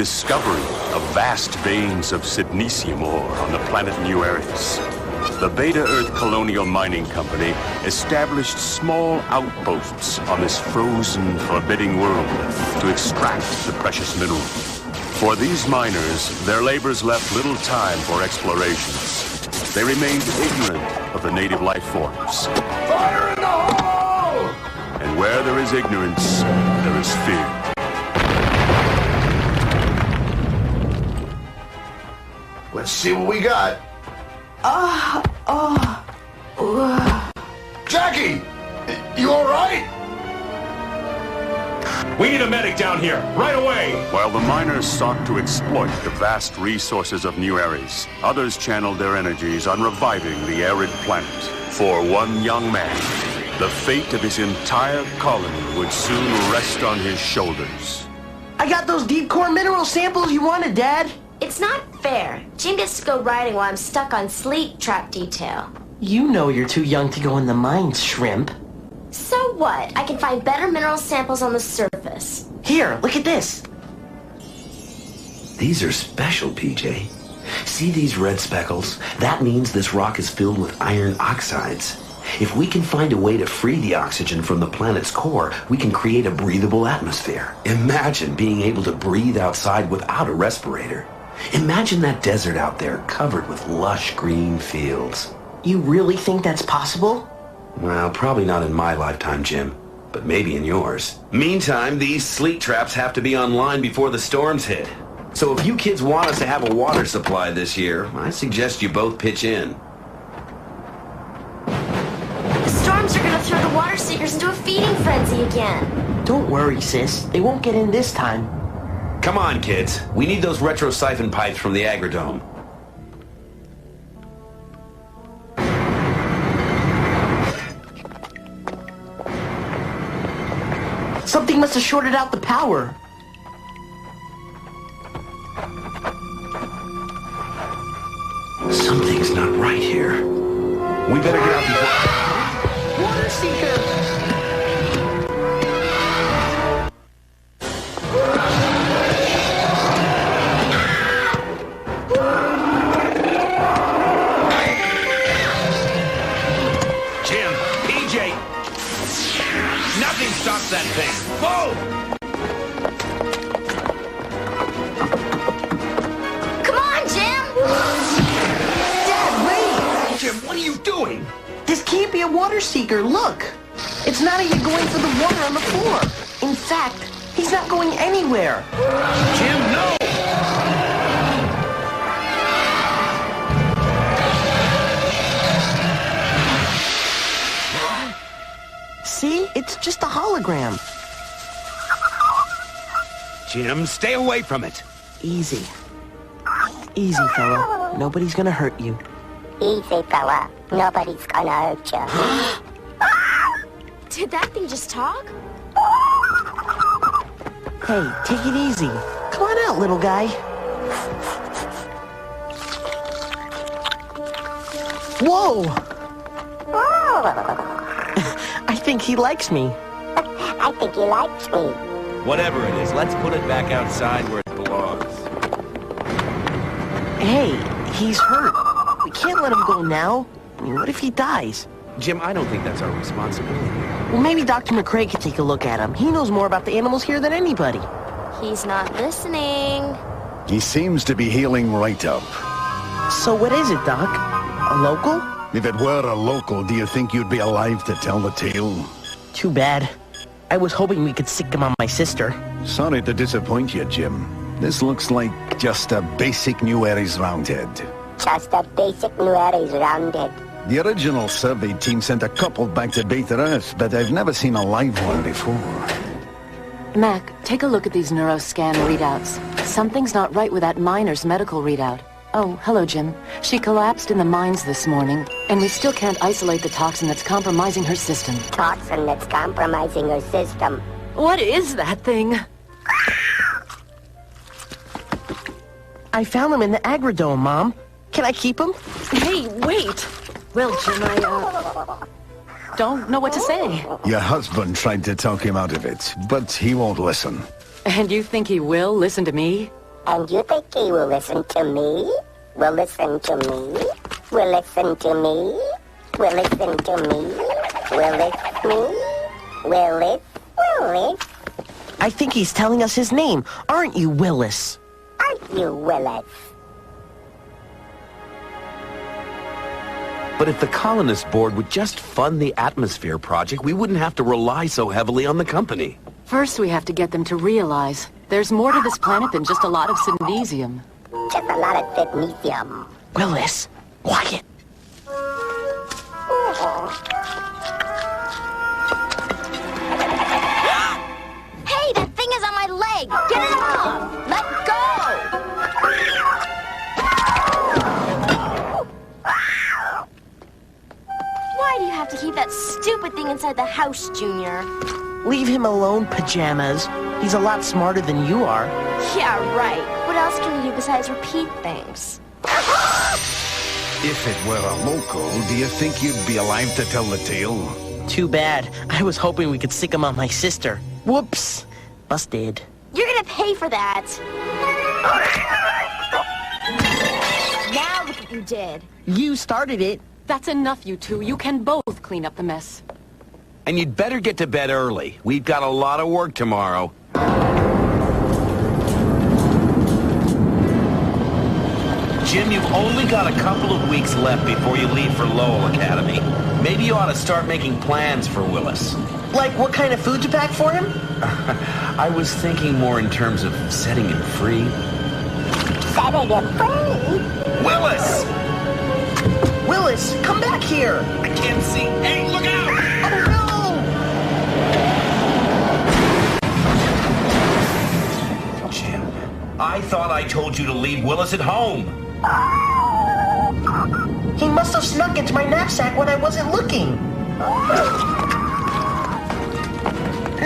discovery of vast veins of Sidnesium ore on the planet New Ares. The Beta Earth Colonial Mining Company established small outposts on this frozen, forbidding world to extract the precious mineral. For these miners, their labors left little time for explorations. They remained ignorant of the native life forms. Fire in the hole! And where there is ignorance, there is fear. Let's see what we got. Jackie! You alright? We need a medic down here, right away! While the miners sought to exploit the vast resources of New Ares, others channeled their energies on reviving the arid planet. For one young man, the fate of his entire colony would soon rest on his shoulders. I got those deep core mineral samples you wanted, Dad. It's not fair. Jim gets to go riding while I'm stuck on sleep trap detail. You know you're too young to go in the mines, Shrimp. So what? I can find better mineral samples on the surface. Here, look at this. These are special, PJ. See these red speckles? That means this rock is filled with iron oxides. If we can find a way to free the oxygen from the planet's core, we can create a breathable atmosphere. Imagine being able to breathe outside without a respirator. Imagine that desert out there covered with lush green fields. You really think that's possible? Well, probably not in my lifetime, Jim, but maybe in yours. Meantime, these sleet traps have to be online before the storms hit. So if you kids want us to have a water supply this year, I suggest you both pitch in. The storms are gonna throw the water seekers into a feeding frenzy again. Don't worry, sis. They won't get in this time. Come on, kids. We need those retro siphon pipes from the Agrodome. Something must have shorted out the power. Something's not right here. We better get out before... Water seeker! Jim, PJ! Nothing stops that thing! Whoa! Come on, Jim! Dad, wait! Jim, what are you doing? This can't be a water seeker, look! It's not even going for the water on the floor. In fact, he's not going anywhere. Jim, no! See? It's just a hologram. Jim, stay away from it. Easy. Easy, fella. Nobody's gonna hurt you. Easy, fella. Nobody's gonna hurt you. Did that thing just talk? Hey, take it easy. Come on out, little guy. Whoa! I think he likes me. I think he likes me. Whatever it is, let's put it back outside where it belongs. Hey, he's hurt. We can't let him go now. I mean, what if he dies? Jim, I don't think that's our responsibility. Well, maybe Dr. McCrae could take a look at him. He knows more about the animals here than anybody. He's not listening. He seems to be healing right up. So what is it, Doc? A local? If it were a local, do you think you'd be alive to tell the tale? Too bad. I was hoping we could sick him on my sister. Sorry to disappoint you, Jim. This looks like just a basic New Ares roundhead. Just a basic New Ares roundhead. The original survey team sent a couple back to Beta Earth, but I've never seen a live one before. Mac, take a look at these neuroscan readouts. Something's not right with that miner's medical readout. Oh, hello, Jim. She collapsed in the mines this morning, and we still can't isolate the toxin that's compromising her system. Toxin that's compromising her system. What is that thing? I found him in the Agrodome, Mom. Can I keep him? Hey, wait! Well, Jim, I, don't know what to say. Your husband tried to talk him out of it, but he won't listen. And you think he will listen to me? And you think he will listen to me? Will listen to me? Will listen to me? Will listen to me? Will it me? Will it? Will it? I think he's telling us his name. Aren't you, Willis? Aren't you, Willis? But if the Colonist Board would just fund the Atmosphere Project, we wouldn't have to rely so heavily on the company. First, we have to get them to realize there's more to this planet than just a lot of Syndesium. Just a lot of Syndesium. Willis, quiet. Hey, that thing is on my leg! Get it off! Let go! Why do you have to keep that stupid thing inside the house, Junior? Leave him alone, Pajamas. He's a lot smarter than you are. Yeah, right. What else can you do besides repeat things? If it were a local, do you think you'd be alive to tell the tale? Too bad. I was hoping we could sick him on my sister. Whoops. Busted. You're gonna pay for that. Now look what you did. You started it. That's enough, you two. You can both clean up the mess. And you'd better get to bed early. We've got a lot of work tomorrow. Jim, you've only got a couple of weeks left before you leave for Lowell Academy. Maybe you ought to start making plans for Willis. Like what kind of food to pack for him? I was thinking more in terms of setting him free. Setting him free? Willis! Willis, come back here! I can't see. Hey, look out! Oh, Jim, I thought I told you to leave Willis at home. He must have snuck into my knapsack when I wasn't looking.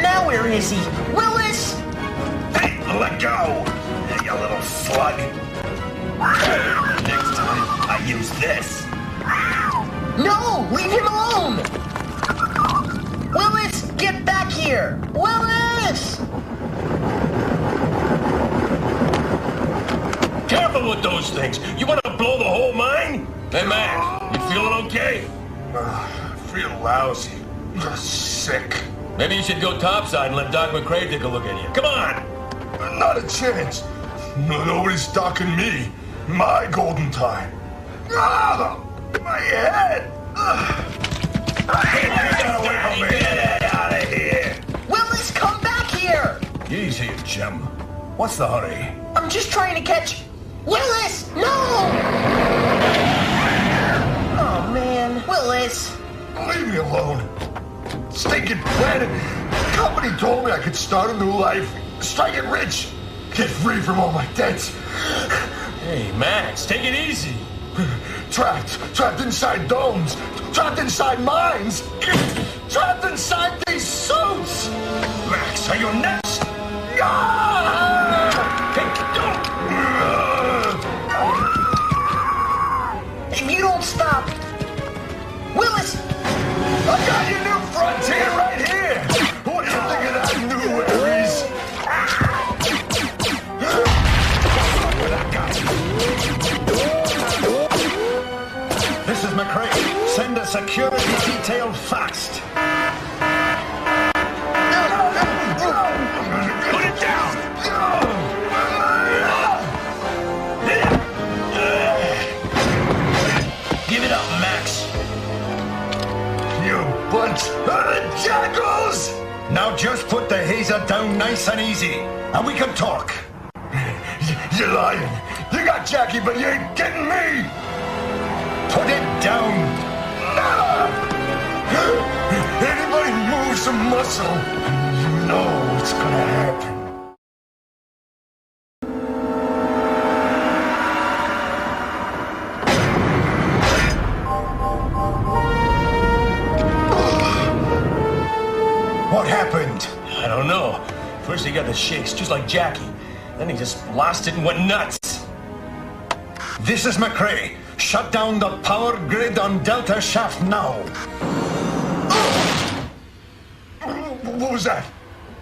Now where is he? Willis! Hey, let go! You little slug. Next time, I use this. No! Leave him alone! Willis, get back here! Willis! Careful with those things. You want to blow the whole mine? Hey, Mac, you feeling okay? I feel lousy. Just sick. Maybe you should go topside and let Doc McCrae take a look at you. Come on! Not a chance. Nobody's docking me. My golden time. Ah! My head! Get away from me! Get out of here! Willis, come back here! Easy, Jim. What's the hurry? I'm just trying to catch... Willis! No! Oh, man. Willis! Leave me alone. Stinking planet. The company told me I could start a new life. Strike it rich. Get free from all my debts. Hey, Max, take it easy. Trapped inside domes. Trapped inside mines. Trapped inside these suits. Max, are you nuts? If you don't stop... Willis! I got your new frontier right here. What do you think of that new Ares? This is McCrae. Send a security detail fast. Put it down! Give it up, Max. You bunch of jackals! Now just put the hazer down nice and easy, and we can talk. You're lying. You got Jackie, but you ain't getting me. Put it down. Nada! Anybody moves a muscle, you know what's gonna happen. What happened? I don't know. First he got the shakes, just like Jackie. Then he just lost it and went nuts. This is McCrae. Shut down the power grid on Delta Shaft now. What was that?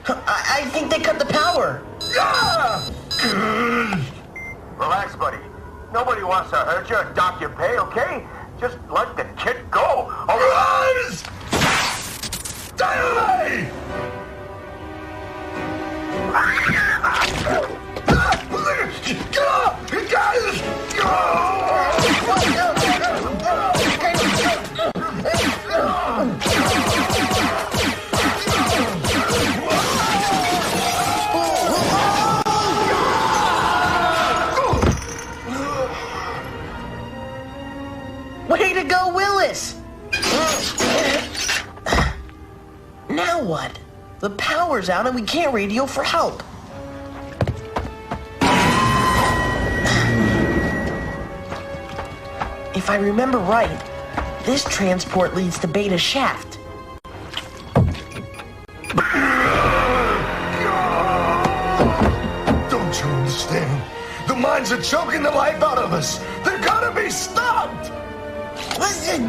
I think they cut the power. Ah! Good. Relax, buddy. Nobody wants to hurt you or dock your pay, okay? Just let the kid go. Arise! Die! Way to go, Willis! Now what? The power's out and we can't radio for help. If I remember right, this transport leads to Beta Shaft. Don't you understand? The mines are choking the life out of us. They're gonna be stopped!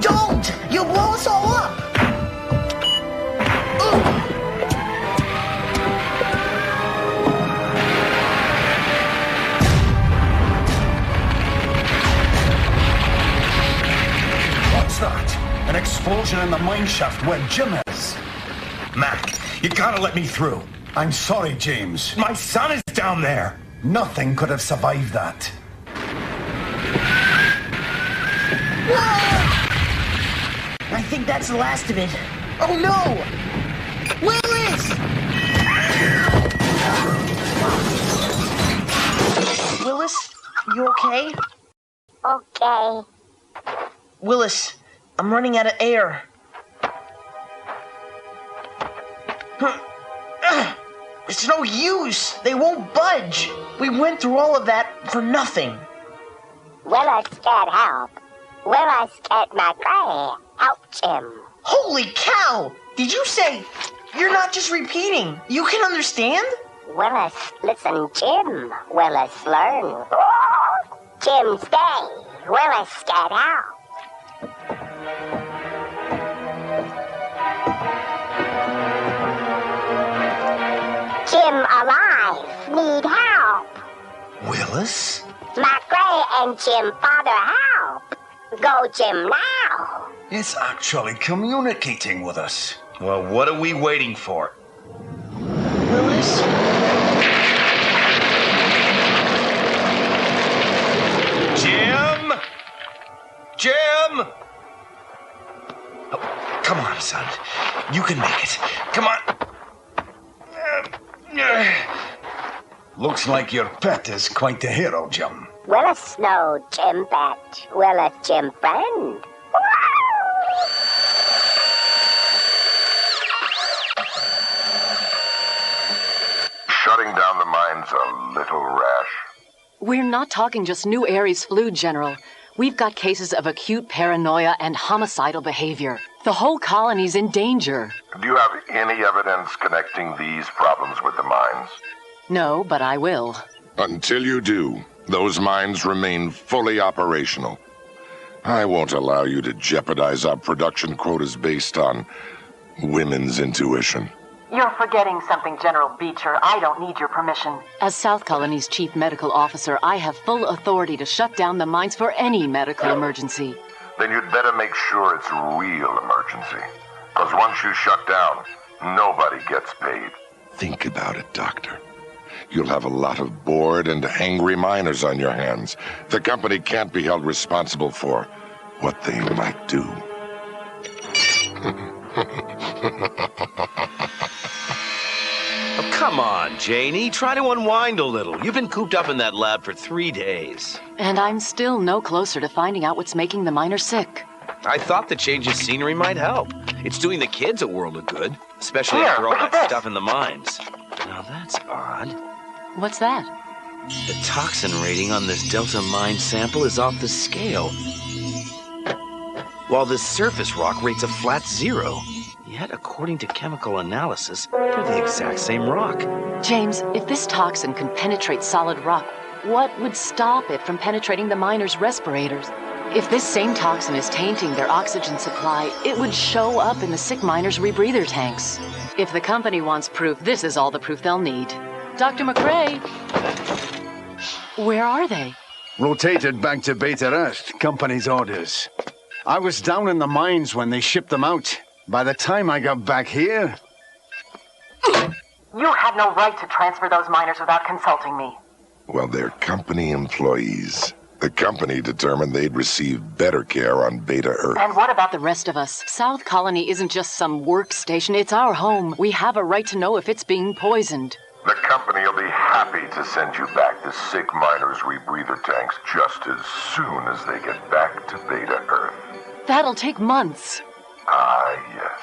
Don't! You'll blow us all up! What's that? An explosion in the mine shaft where Jim is. Mac, you gotta let me through. I'm sorry, James. My son is down there. Nothing could have survived that. I think that's the last of it. Oh no! Willis! Willis, you okay? Okay. Willis, I'm running out of air. It's no use. They won't budge. We went through all of that for nothing. Willis can't help. Willis can't McRae. Help Jim. Holy cow! Did you say... You're not just repeating. You can understand? Willis, listen, Jim. Willis, learn. Jim, stay. Willis, get out. Jim alive. Need help. Willis? McRae and Jim father help. Go, Jim, now. It's actually communicating with us. Well, what are we waiting for? Willis? Jim? Jim? Oh, come on, son. You can make it. Come on. Looks like your pet is quite the hero, Jim. Willis no Jim pet. Willis Jim friend. Shutting down the mine's a little rash. We're not talking just new Ares flu, General. We've got cases of acute paranoia and homicidal behavior. The whole colony's in danger. Do you have any evidence connecting these problems with the mines? No, but I will. Until you do, those mines remain fully operational. I won't allow you to jeopardize our production quotas based on women's intuition. You're forgetting something, General Beecher. I don't need your permission. As South Colony's chief medical officer, I have full authority to shut down the mines for any medical emergency. Then you'd better make sure it's a real emergency. Because once you shut down, nobody gets paid. Think about it, Doctor. You'll have a lot of bored and angry miners on your hands. The company can't be held responsible for what they might do. Oh, come on, Janie. Try to unwind a little. You've been cooped up in that lab for 3 days. And I'm still no closer to finding out what's making the miners sick. I thought the change of scenery might help. It's doing the kids a world of good, especially after all that stuff in the mines. Now that's odd. What's that? The toxin rating on this Delta mine sample is off the scale, while this surface rock rates a flat 0. Yet, according to chemical analysis, they're the exact same rock. James, if this toxin can penetrate solid rock, what would stop it from penetrating the miners' respirators? If this same toxin is tainting their oxygen supply, it would show up in the sick miners' rebreather tanks. If the company wants proof, this is all the proof they'll need. Dr. McRae! Where are they? Rotated back to Beta Earth, company's orders. I was down in the mines when they shipped them out. By the time I got back here... You had no right to transfer those miners without consulting me. Well, they're company employees. The company determined they'd receive better care on Beta Earth. And what about the rest of us? South Colony isn't just some workstation, it's our home. We have a right to know if it's being poisoned. The company will be happy to send you back the sick miners' rebreather tanks just as soon as they get back to Beta Earth. That'll take months. Ah, yes.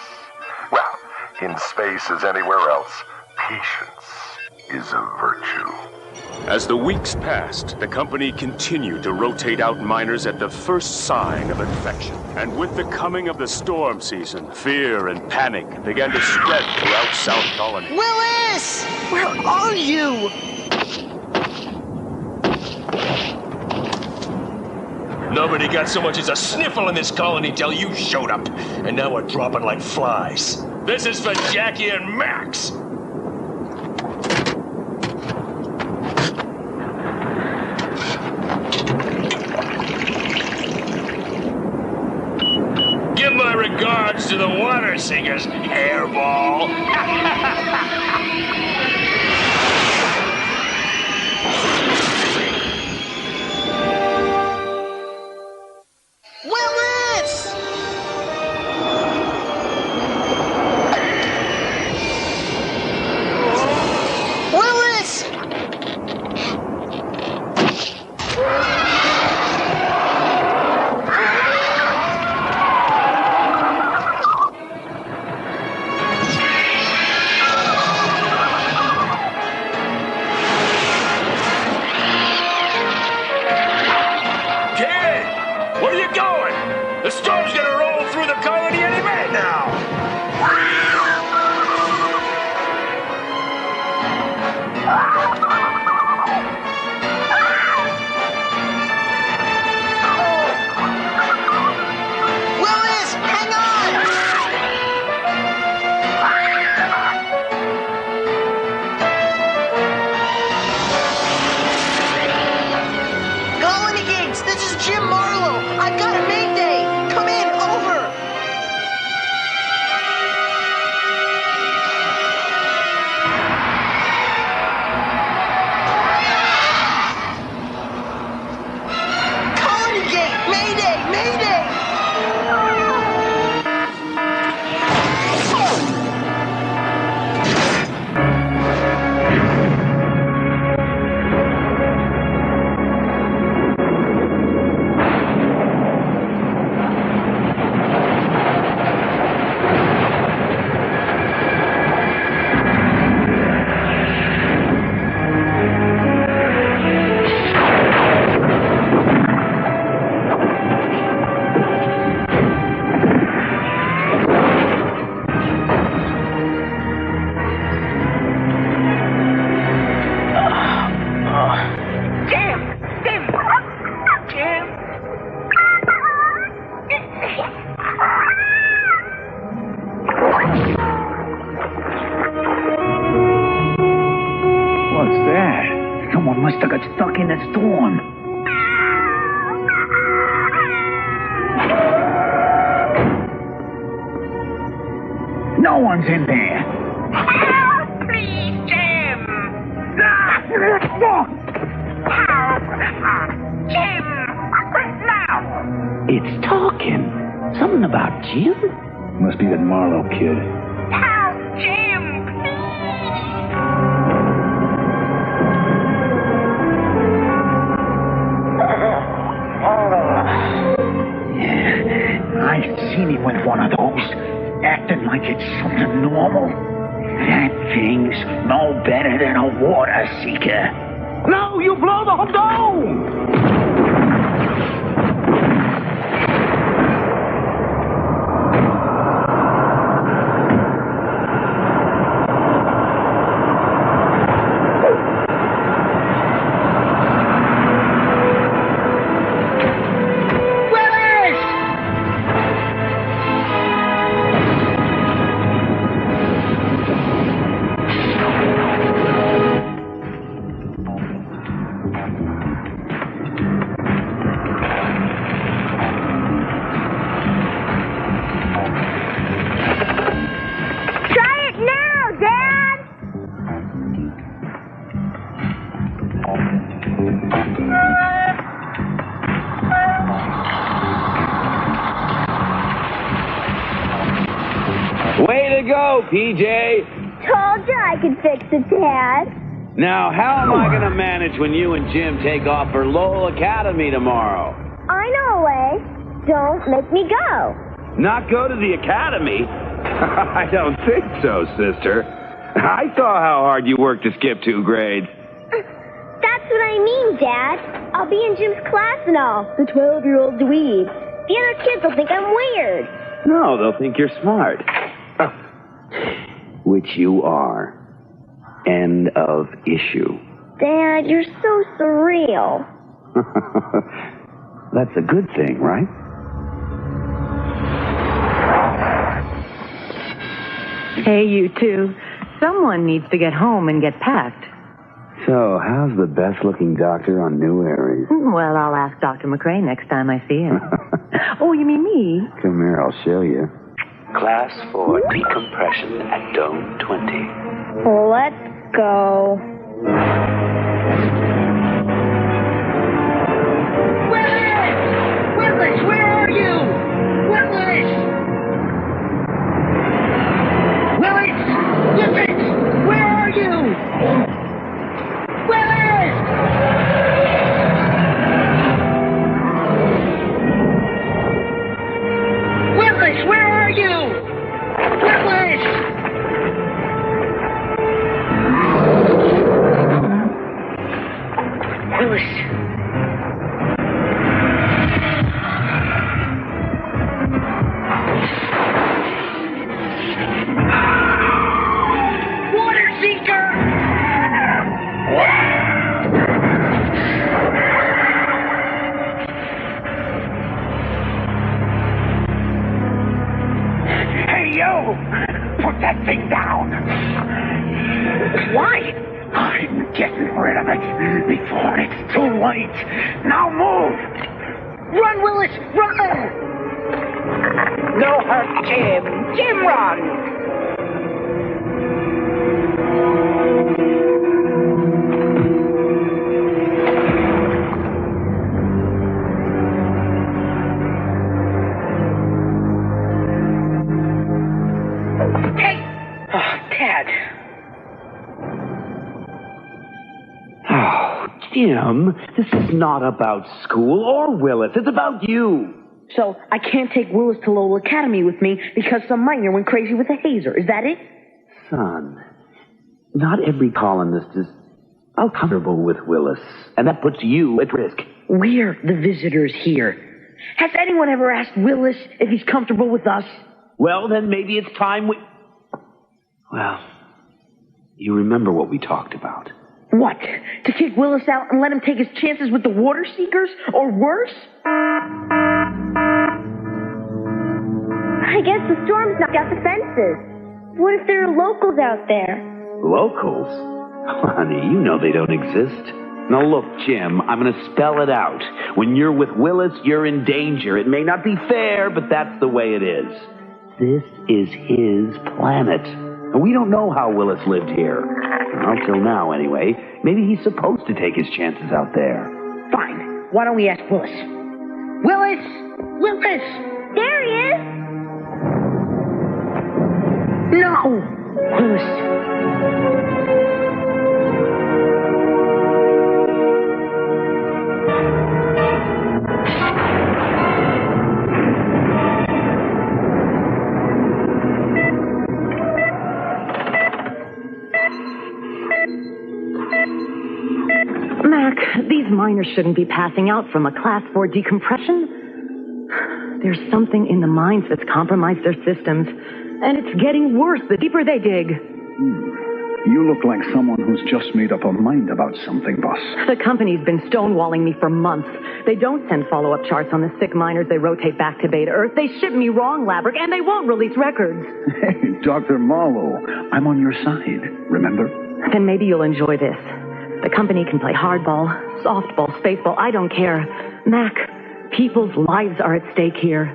Well, in space as anywhere else, patience is a virtue. As the weeks passed, the company continued to rotate out miners at the first sign of infection. And with the coming of the storm season, fear and panic began to spread throughout South Colony. Willis! Where are you? Nobody got so much as a sniffle in this colony till you showed up. And now we're dropping like flies. This is for Jackie and Max. Give my regards to the water singers, hairball. Willis! Willis! Where are you going? The storm's gonna roll through the colony any minute now. Willis, hang on! Colony Gates, this is Jim Marlowe. I've got a mayday. Come in, over. Colony Gate, mayday, mayday. What's that? Someone must have got stuck in the storm. No one's in there. Help, please, Jim! Help! Jim! Now! It's talking. Something about Jim? Must be that Marlowe kid. Help, Jim! Yeah, I've seen him with one of those, acting like it's something normal. That thing's no better than a water seeker. No, you blow the whole dome! go, PJ. Told you I could fix it, Dad. Now, how am I going to manage when you and Jim take off for Lowell Academy tomorrow? I know a way. Don't make me go. Not go to the academy? I don't think so, sister. I saw how hard you worked to skip 2 grades. That's what I mean, Dad. I'll be in Jim's class and all. The 12-year-old dweeb. The other kids will think I'm weird. No, they'll think you're smart. Which you are. End of issue. Dad, you're so surreal. That's a good thing, right? Hey, you two. Someone needs to get home and get packed. So, how's the best-looking doctor on New Aries? Well, I'll ask Dr. McRae next time I see him. Oh, you mean me? Come here, I'll show you. Class for decompression at Dome 20. Let's go. Willis, where are you? Willis! Willis! Willis! Where are you? Willis! Willis, where are you? Willis! Willis. Water seeker! Hey, you! Put that thing down! Why? I'm getting rid of it before it's too late. Now move! Run, Willis! Run! No hurt, Jim! Jim, run! Hey! Oh, Dad. Oh, Jim, this is not about school or Willis. It's about you. So I can't take Willis to Lowell Academy with me because some minor went crazy with a hazer. Is that it? Son, not every colonist is comfortable with Willis, and that puts you at risk. We're the visitors here. Has anyone ever asked Willis if he's comfortable with us? Well, then maybe it's time we... Well, you remember what we talked about. What? To kick Willis out and let him take his chances with the water seekers? Or worse? I guess the storm's knocked out the fences. What if there are locals out there? Locals? Honey, you know they don't exist. Now look, Jim, I'm going to spell it out. When you're with Willis, you're in danger. It may not be fair, but that's the way it is. This is his planet. And we don't know how Willis lived here. Well, till now, anyway. Maybe he's supposed to take his chances out there. Fine. Why don't we ask Willis? Willis! Willis! There he is! No! Willis. Mac, these miners shouldn't be passing out from a Class 4 decompression. There's something in the mines that's compromised their systems, and it's getting worse the deeper they dig. You look like someone who's just made up her mind about something, boss. The company's been stonewalling me for months. They don't send follow-up charts on the sick miners they rotate back to Beta Earth. They ship me wrong, Laverick, and they won't release records. Hey, Dr. Marlowe, I'm on your side, remember? Then maybe you'll enjoy this. The company can play hardball, softball, spaceball, I don't care. Mac, people's lives are at stake here.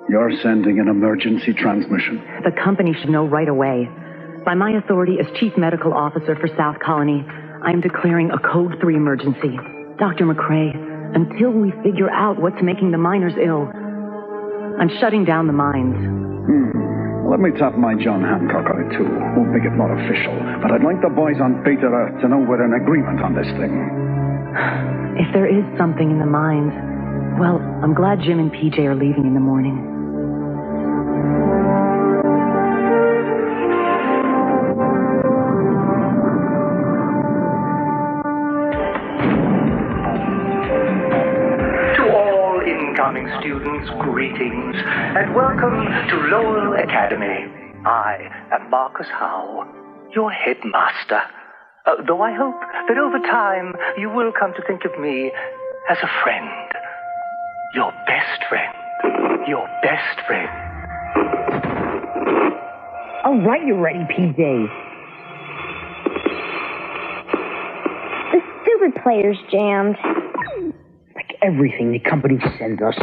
You're sending an emergency transmission. The company should know right away. By my authority as Chief Medical Officer for South Colony, I am declaring a Code 3 emergency. Dr. McRae, until we figure out what's making the miners ill, I'm shutting down the mines. Let me tap my John Hancock on it, too. Won't make it more official, but I'd like the boys on Beta Earth to know we're in agreement on this thing. If there is something in the mines, well, I'm glad Jim and PJ are leaving in the morning. Incoming students, greetings, and welcome to Lowell Academy. I am Marcus Howe, your headmaster. Though I hope that over time you will come to think of me as a friend. Your best friend. Your best friend. All right, you're ready, PJ. The stupid player's jammed. Everything the company sends us.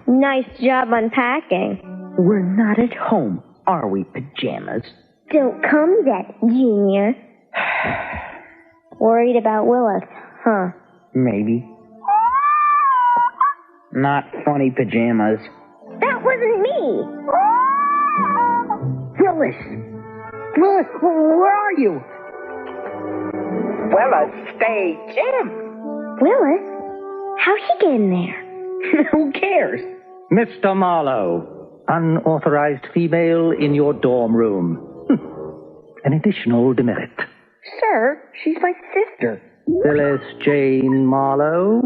Nice job unpacking. We're not at home, are we, pajamas? Don't come yet, Junior. Worried about Willis, huh? Maybe. Not funny, pajamas. That wasn't me. Willis! Willis, where are you? Willis, stay, Jim. Willis? How'd he get in there? Who cares? Mr. Marlowe, unauthorized female in your dorm room. An additional demerit. Sir, she's my sister. Phyllis Jane Marlowe?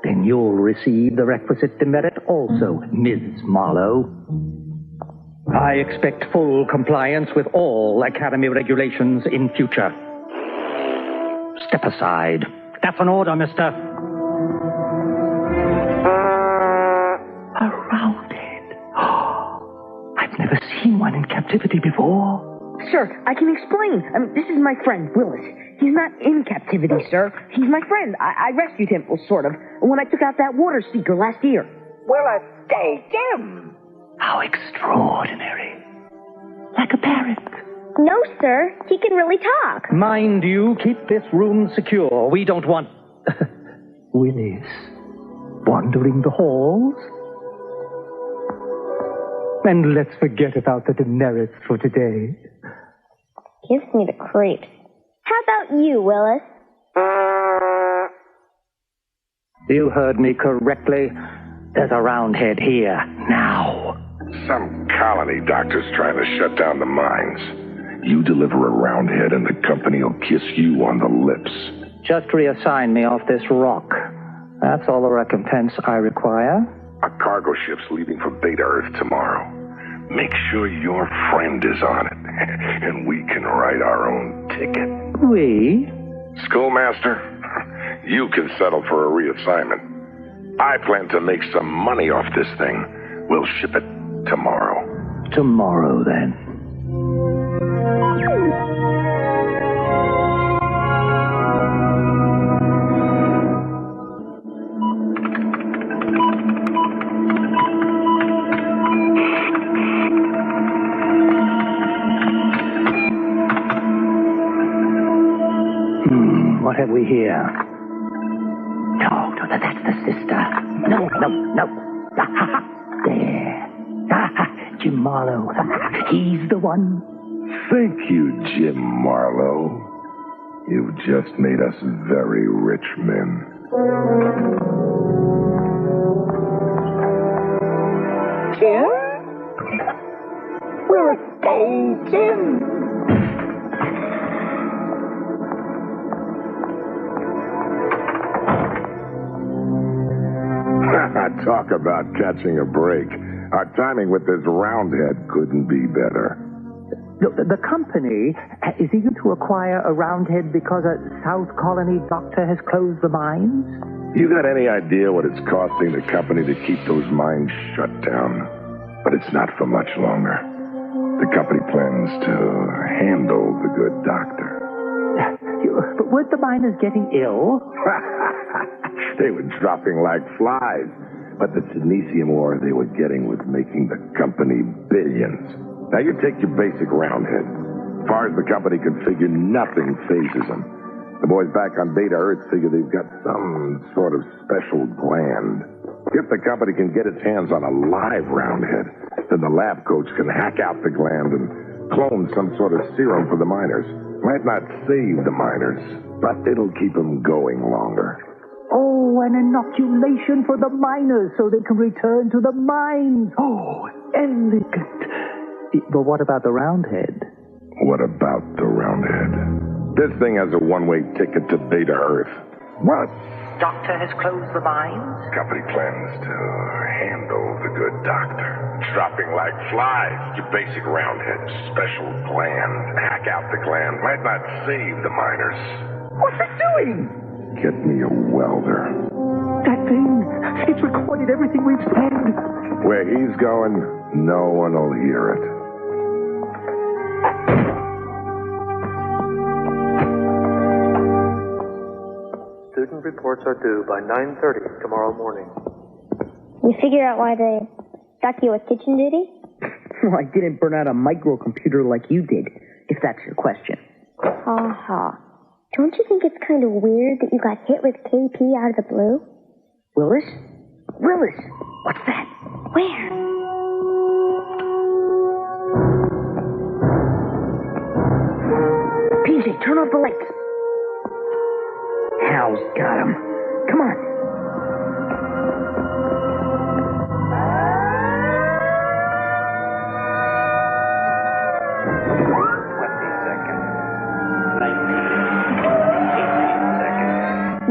Then you'll receive the requisite demerit also, Ms. Marlowe. I expect full compliance with all Academy regulations in future. Step aside. That's an order, mister. A roundhead. I've never seen one in captivity before. Sir, I can explain. This is my friend, Willis. He's not in captivity, sir. He's my friend. I rescued him, well, sort of, when I took out that water seeker last year. Willis, stay, Jim. How extraordinary. Like a parrot. No, sir. He can really talk. Mind you, keep this room secure. We don't want... Willis wandering the halls. And let's forget about the demerits for today. Gives me the creeps. How about you, Willis? You heard me correctly. There's a roundhead here, now. Some colony doctor's trying to shut down the mines. You deliver a roundhead and the company will kiss you on the lips. Just reassign me off this rock. That's all the recompense I require. A cargo ship's leaving for Beta Earth tomorrow. Make sure your friend is on it, and we can write our own ticket. We? Schoolmaster, you can settle for a reassignment. I plan to make some money off this thing. We'll ship it tomorrow. Tomorrow, then. What have we here? No, that's the sister. No. There. Jim Marlowe. He's the one. Thank you, Jim Marlowe. You've just made us very rich men. Jim? We'll stay, Jim. Talk about catching a break. Our timing with this roundhead couldn't be better. The company is eager to acquire a roundhead because a South Colony doctor has closed the mines? You got any idea what it's costing the company to keep those mines shut down? But it's not for much longer. The company plans to handle the good doctor. But weren't the miners getting ill? They were dropping like flies. But the Tunisium ore they were getting was making the company billions. Now you take your basic roundhead. As far as the company can figure, nothing phases them. The boys back on Beta Earth figure they've got some sort of special gland. If the company can get its hands on a live roundhead, Then the lab coach can hack out the gland and clone some sort of serum for the miners. Might not save the miners, but it'll keep them going longer. Oh, an inoculation for the miners so they can return to the mines. Oh, elegant. But what about the Roundhead? What about the Roundhead? This thing has a one-way ticket to Beta Earth. What? Doctor has closed the mines? Company plans to handle the good doctor. Dropping like flies, your basic Roundhead special plan. Hack out the gland. Might not save the miners. What's it doing? Get me a welder. That thing, it's recorded everything we've said. Where he's going, no one will hear it. Student reports are due by 9:30 tomorrow morning. You figure out why they stuck you with kitchen duty? Well, I didn't burn out a microcomputer like you did, if that's your question. Ha. Don't you think it's kind of weird that you got hit with KP out of the blue? Willis? Willis! What's that? Where? PJ, turn off the lights. Hal's got him. Come on.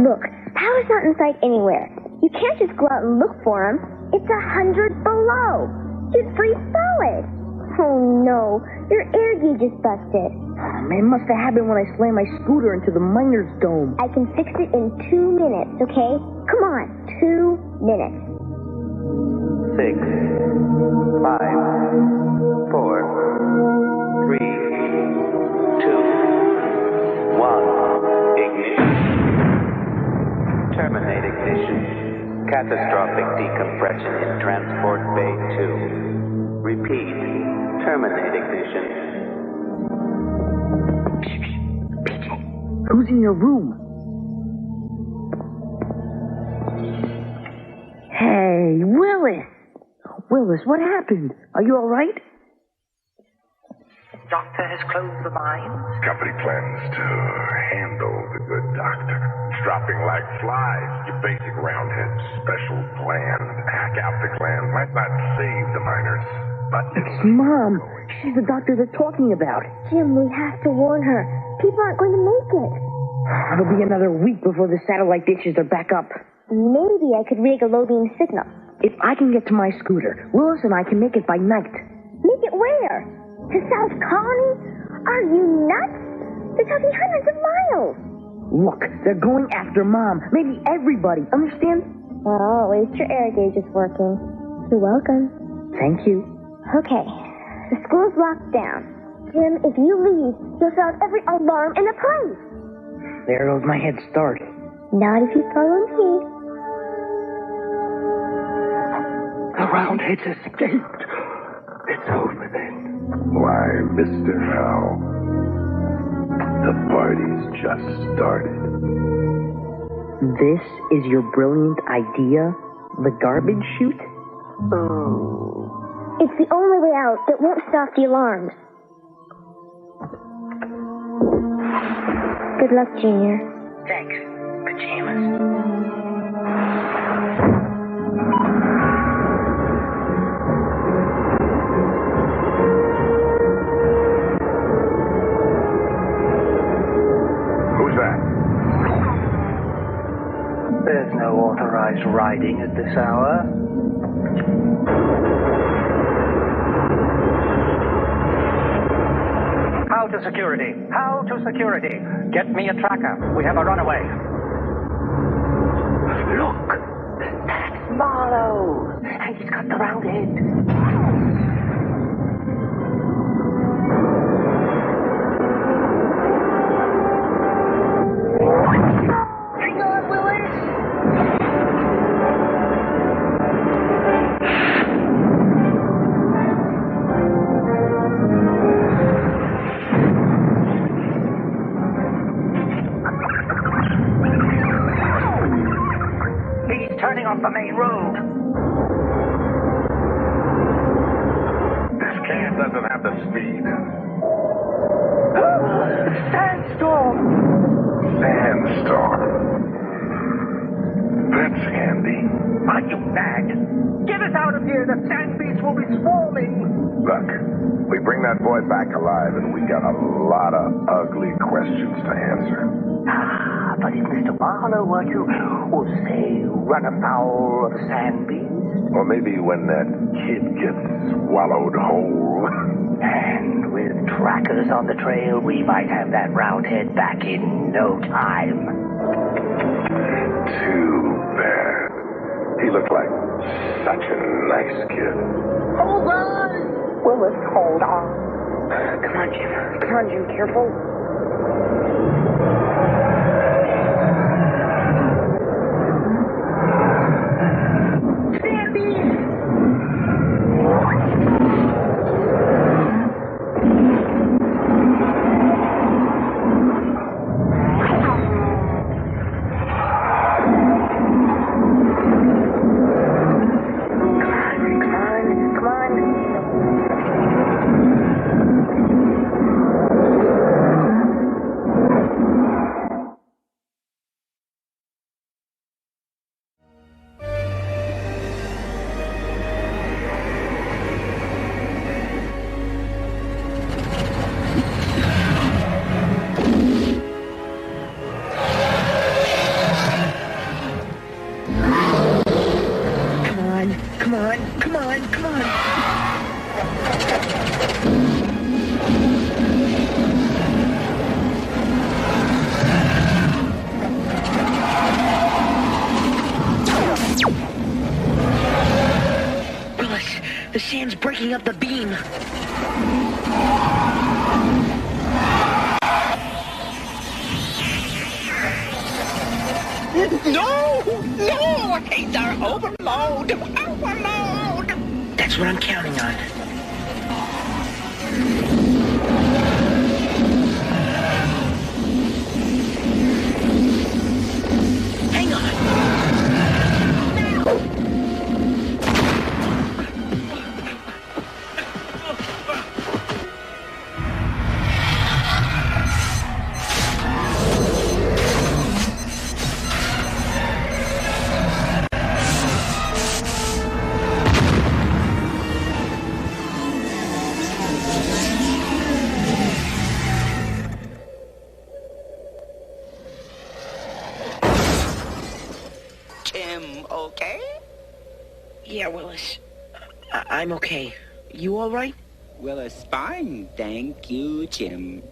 Look, power's not in sight anywhere. You can't just go out and look for him. It's 100 below. He's freeze solid. Oh no, your air gauge is busted. Oh, man, must have happened when I slammed my scooter into the miner's dome. I can fix it in 2 minutes, okay? Come on, 2 minutes. 6, 5, 4, 3, 2, 1. Ignition. Terminate ignition. Catastrophic decompression in Transport Bay 2. Repeat. Terminate ignition. Who's in your room? Hey, Willis! Willis, what happened? Are you all right? Doctor has closed the mines? Company plans to handle the good doctor. Dropping like flies, your basic Roundhead special plan. Hack out the gland. Might not save the miners, but it's Mom. She's the doctor they're talking about. Jim, we have to warn her. People aren't going to make it. It'll be another week before the satellite dishes are back up. Maybe I could rig a low-beam signal. If I can get to my scooter, Willis and I can make it by night. Make it where? To South Colony? Are you nuts? They're talking hundreds of miles. Look, they're going after Mom. Maybe everybody. Understand? Well, at least your air gauge is working. You're welcome. Thank you. Okay. The school's locked down. Jim, if you leave, you'll set off every alarm in the place. There goes my head start. Not if you follow me. The Roundheads escaped. It's over then. Why, Mr. Howe, the party's just started. This is your brilliant idea? The garbage chute? It's the only way out that won't stop the alarms. Good luck, Junior. Thanks. Pajamas. There's no authorized riding at this hour. How to security? How to security? Get me a tracker. We have a runaway. Look! That's Marlowe! And he's got the Roundhead. Turning off the main road. the speed. Sandstorm! Sandstorm. That's handy. Are you mad? Get us out of here! The sand beasts will be swarming! Look, we bring that boy back alive and we got a lot of ugly questions to answer. Ah, but if Mr. Marlowe were to, say, run afoul of a sand beast? Or maybe when that kid gets swallowed whole. And with trackers on the trail, we might have that roundhead back in no time. Too bad. He looked like such a nice kid. Hold on! Willis, hold on. Come on, Jim. Come on, Jim. Careful. The sand's breaking up the beam. No! No! It's our overload! Overload! That's what I'm counting on. Hang on! Okay? Yeah, Willis. I'm okay. You all right? Willis, fine. Thank you, Jim.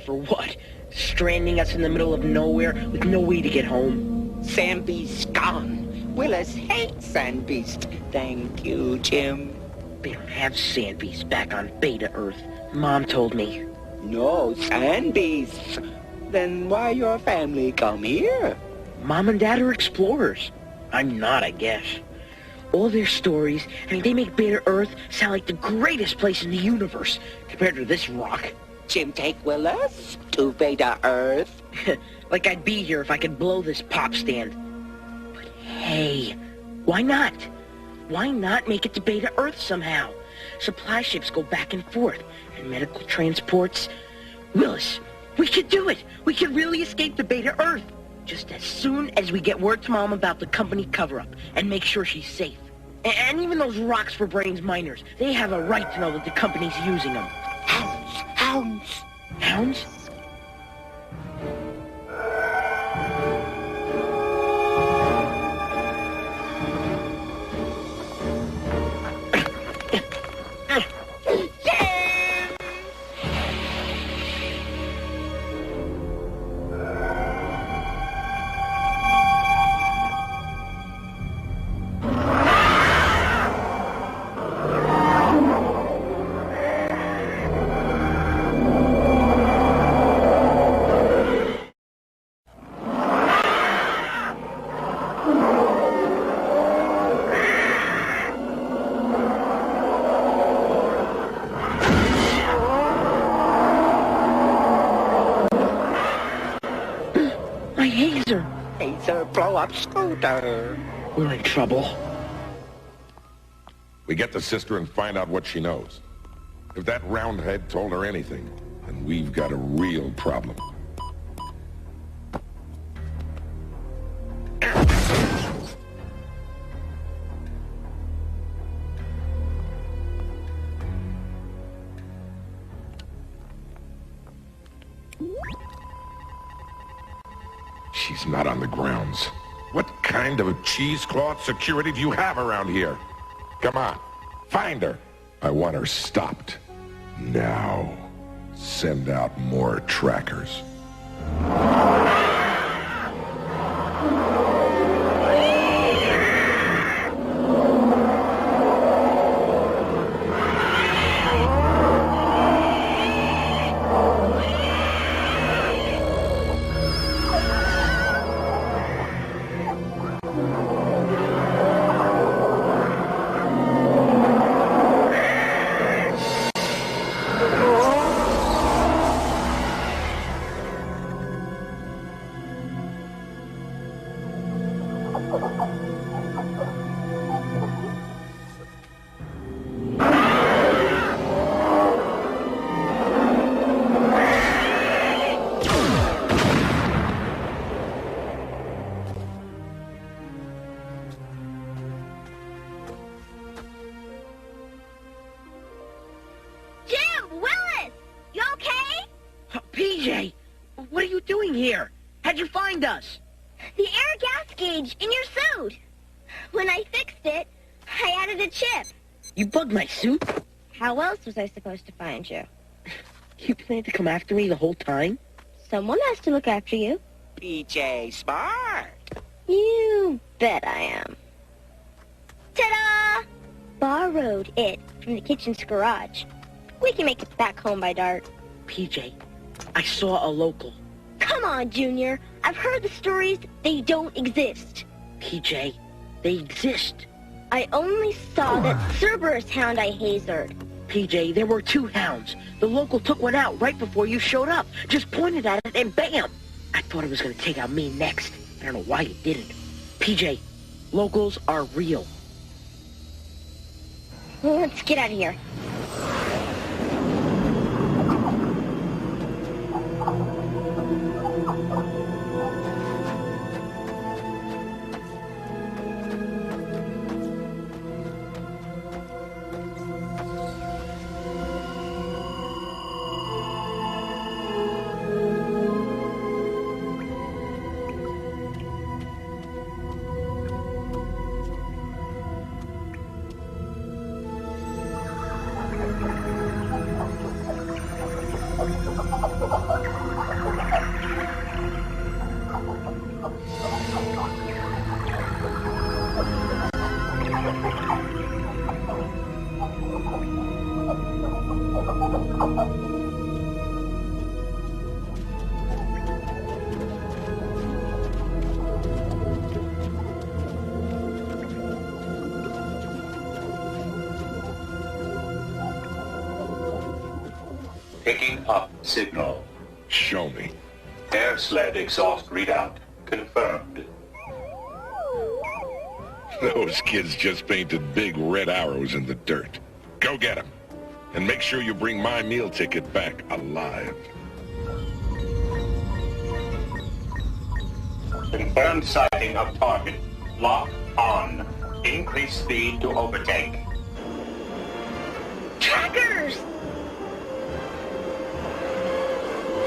For what? Stranding us in the middle of nowhere with no way to get home? Sand Beast gone. Willis hates Sand Beast. Thank you, Jim. They don't have Sand Beasts back on Beta Earth. Mom told me. No Sand Beasts. Then why your family come here? Mom and Dad are explorers. I'm not, I guess. All their stories, they make Beta Earth sound like the greatest place in the universe compared to this rock. Jim, take Willis to Beta Earth. Like I'd be here if I could blow this pop stand. But hey, why not? Why not make it to Beta Earth somehow? Supply ships go back and forth, and medical transports. Willis, we could do it. We could really escape to Beta Earth. Just as soon as we get word to Mom about the company cover-up and make sure she's safe. And even those Rocks for Brains miners, they have a right to know that the company's using them. Hounds! Hounds? Blow-up scooter. We're in trouble. We get the sister and find out what she knows. If that roundhead told her anything, then we've got a real problem. She's not on the grounds. What kind of cheesecloth security do you have around here? Come on, find her. I want her stopped. Now, send out more trackers. PJ, what are you doing here? How'd you find us? The air gas gauge in your suit. When I fixed it, I added a chip. You bugged my suit? How else was I supposed to find you? You planned to come after me the whole time? Someone has to look after you. PJ Smart. You bet I am. Ta-da! Borrowed it from the kitchen's garage. We can make it back home by dark. PJ, I saw a local. Come on, Junior. I've heard the stories. They don't exist. PJ, they exist. I only saw that Cerberus hound I hazered. PJ, there were 2 hounds. The local took one out right before you showed up. Just pointed at it and bam! I thought it was going to take out me next. I don't know why it didn't. PJ, locals are real. Let's get out of here. Picking up signal. Show me. Air sled exhaust readout confirmed. Those kids just painted big red arrows in the dirt. Go get them. And make sure you bring my meal ticket back alive. Confirmed sighting of target. Lock on. Increase speed to overtake. Trackers!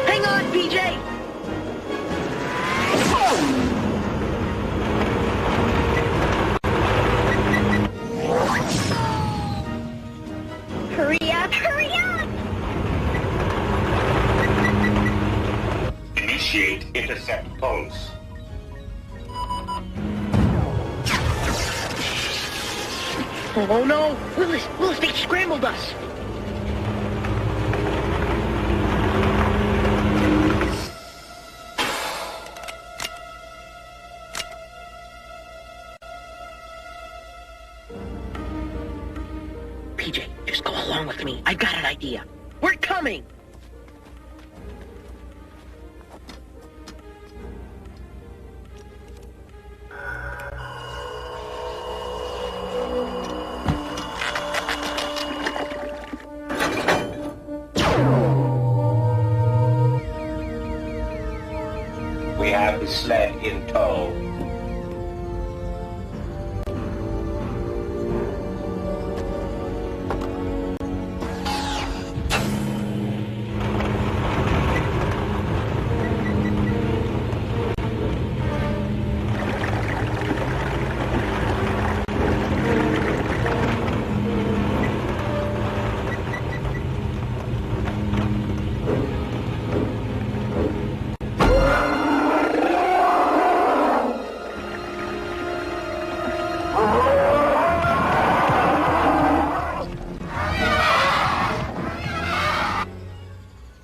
Hang on, PJ! Hurry up, hurry up! Initiate intercept pulse. Oh no! Willis, they scrambled us! PJ, just go along with me. I got an idea. We're coming! sled in tow.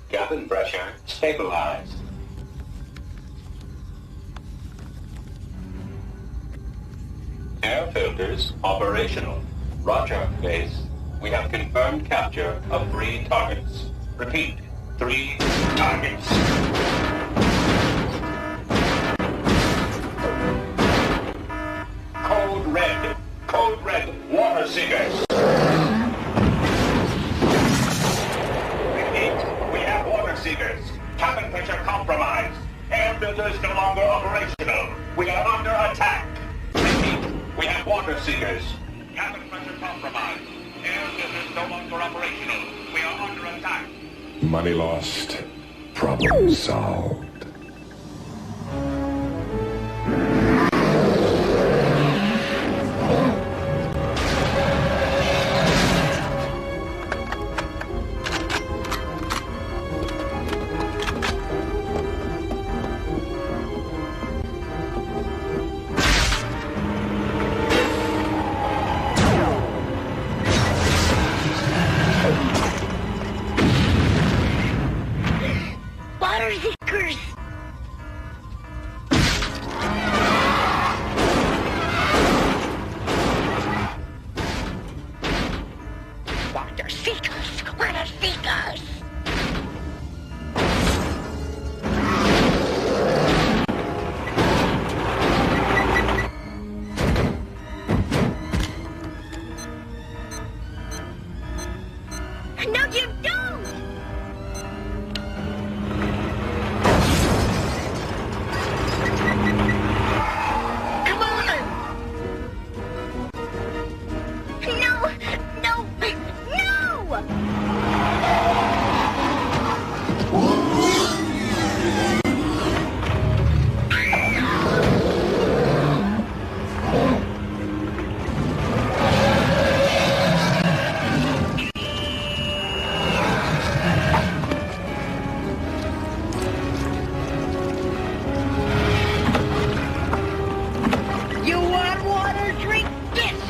Cabin pressure stabilized. Air filters operational. Roger, base. We have confirmed capture of 3 targets. Repeat, 3 targets. Code red. Code red. Water seekers. Repeat, we have water seekers. Cabin pressure compromised. Air filters no longer operational. We are under attack. Repeat, we have water seekers. Cabin pressure compromised. Air filters no longer operational. We are under attack. Money lost. Problem solved. Water seekers! Water seekers! Water seekers! No, you don't! Come on! No! No! You want water? Drink this!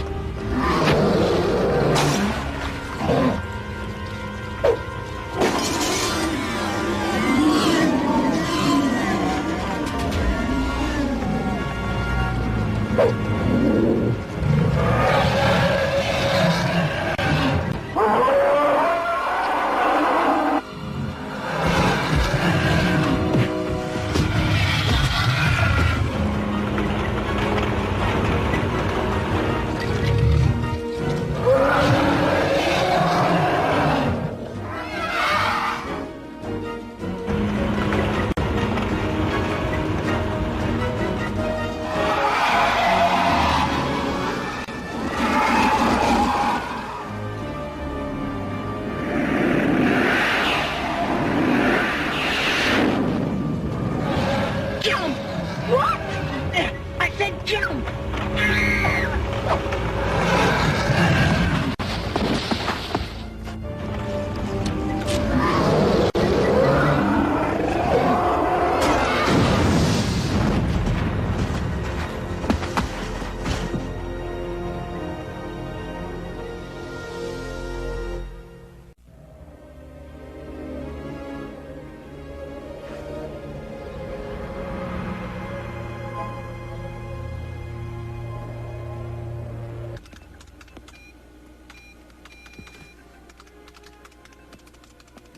Jump! What? I said jump!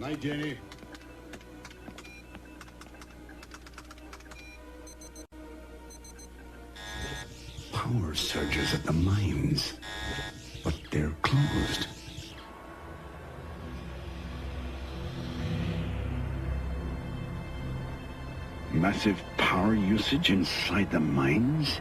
Night, Jenny. Power surges at the mines, but they're closed. Massive power usage inside the mines?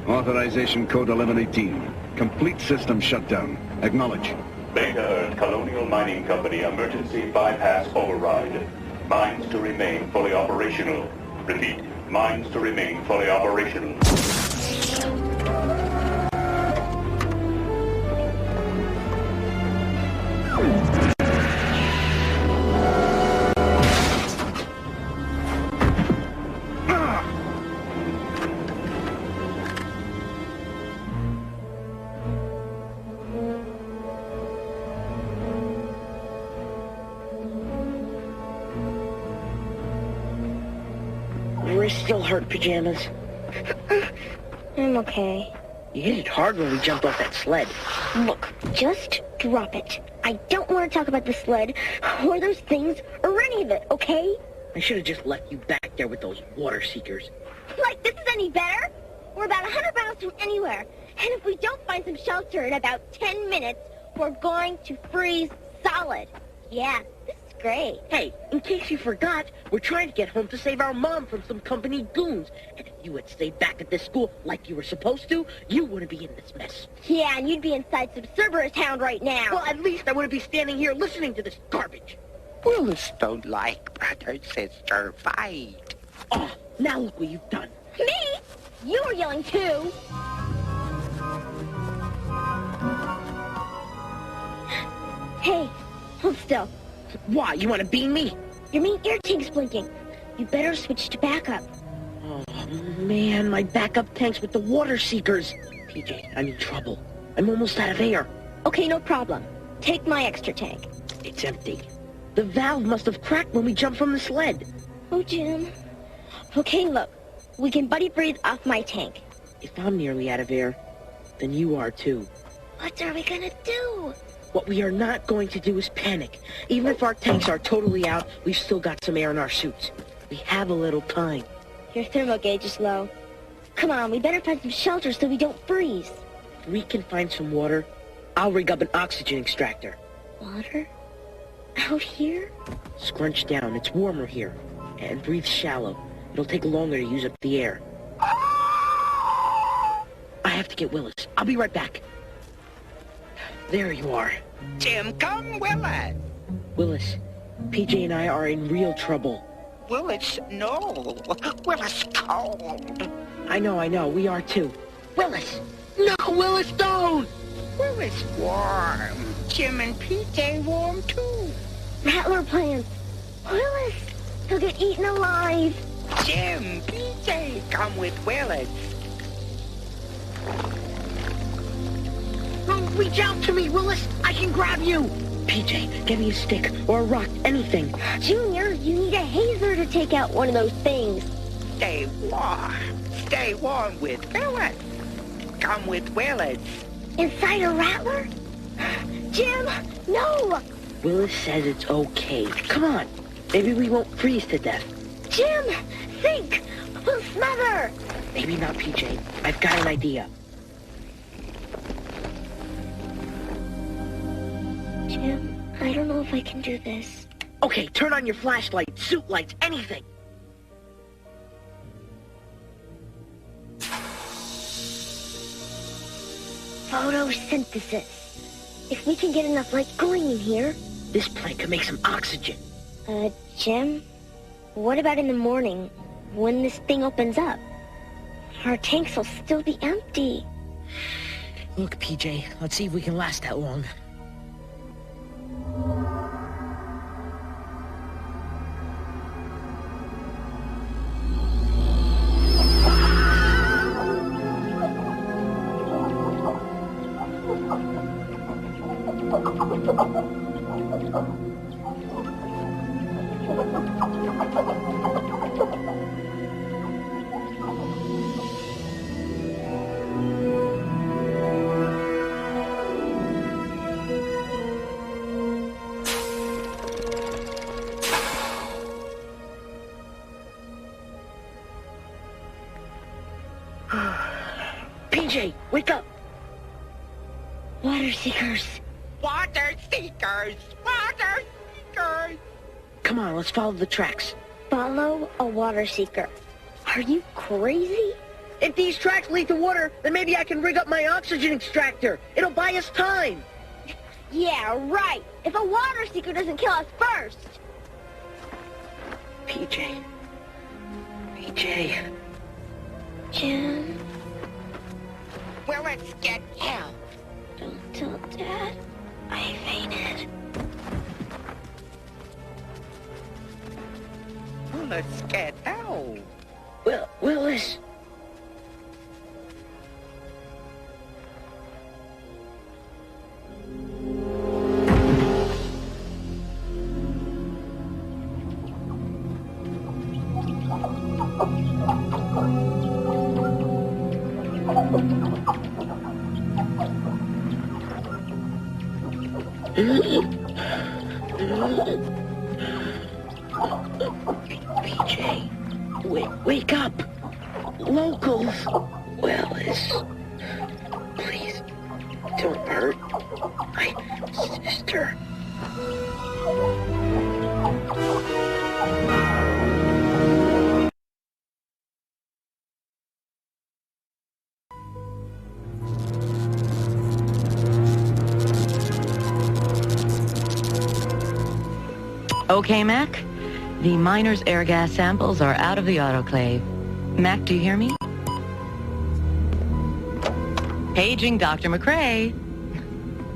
Authorization code 1118. Complete system shutdown. Acknowledge. Beta Earth Colonial Mining Company emergency bypass override. Mines to remain fully operational. Repeat, mines to remain fully operational. We're still hurt, Pajamas. I'm okay. You hit it hard when we jumped off that sled. Look, just drop it. I don't want to talk about the sled, or those things, or any of it, okay? I should have just left you back there with those water seekers. Like this is any better? We're about 100 miles from anywhere, and if we don't find some shelter in about 10 minutes, we're going to freeze solid. Yeah, this is great. Hey, in case you forgot, we're trying to get home to save our mom from some company goons. And if you had stayed back at this school like you were supposed to, you wouldn't be in this mess. Yeah, and you'd be inside some Cerberus Hound right now. Well, at least I wouldn't be standing here listening to this garbage. Willis don't like brother-sister fight. Oh, now look what you've done. Me? You were yelling too. Hey, hold still. Why? You want to beam me? Your main air tank's blinking. You better switch to backup. Oh, man, my backup tank's with the water seekers. PJ, I'm in trouble. I'm almost out of air. Okay, no problem. Take my extra tank. It's empty. The valve must have cracked when we jumped from the sled. Oh, Jim. Okay, look. We can buddy breathe off my tank. If I'm nearly out of air, then you are too. What are we gonna do? What we are not going to do is panic. Even if our tanks are totally out, we've still got some air in our suits. We have a little time. Your thermal gauge is low. Come on, we better find some shelter so we don't freeze. If we can find some water, I'll rig up an oxygen extractor. Water? Out here? Scrunch down. It's warmer here. And breathe shallow. It'll take longer to use up the air. I have to get Willis. I'll be right back. There you are. Jim, come, Willis. Willis, PJ and I are in real trouble. Willis, no. Willis, cold. I know. We are too. Willis! No, Willis, don't! Willis, warm. Jim and PJ warm, too. Rattler plans. Willis, he'll get eaten alive. Jim, PJ, come with Willis. Oh, reach out to me, Willis. I can grab you. PJ, get me a stick or a rock, anything. Junior, you need a hazer to take out one of those things. Stay warm. Stay warm with Willis. Come with Willis. Inside a rattler? Jim, no! Willis says it's okay. Come on. Maybe we won't freeze to death. Jim, think! We'll smother! Maybe not, PJ. I've got an idea. Jim, I don't know if I can do this. Okay, turn on your flashlight, suit lights, anything. Photosynthesis. If we can get enough light going in here... This plant could make some oxygen. Jim? What about in the morning, when this thing opens up? Our tanks will still be empty. Look, PJ, let's see if we can last that long. PJ, wake up! Water seekers. Water seekers! Water seekers! Come on, let's follow the tracks. Follow a water seeker. Are you crazy? If these tracks lead to water, then maybe I can rig up my oxygen extractor. It'll buy us time. Yeah, right. If a water seeker doesn't kill us first. PJ. Jim. Well, let's get out. Don't tell Dad. I fainted. Well, let's get out. Willis. PJ, wake up! Locals! Willis, please, don't hurt my sister. Okay, Mac. The miner's air gas samples are out of the autoclave. Mac, do you hear me? Paging Dr. McRae.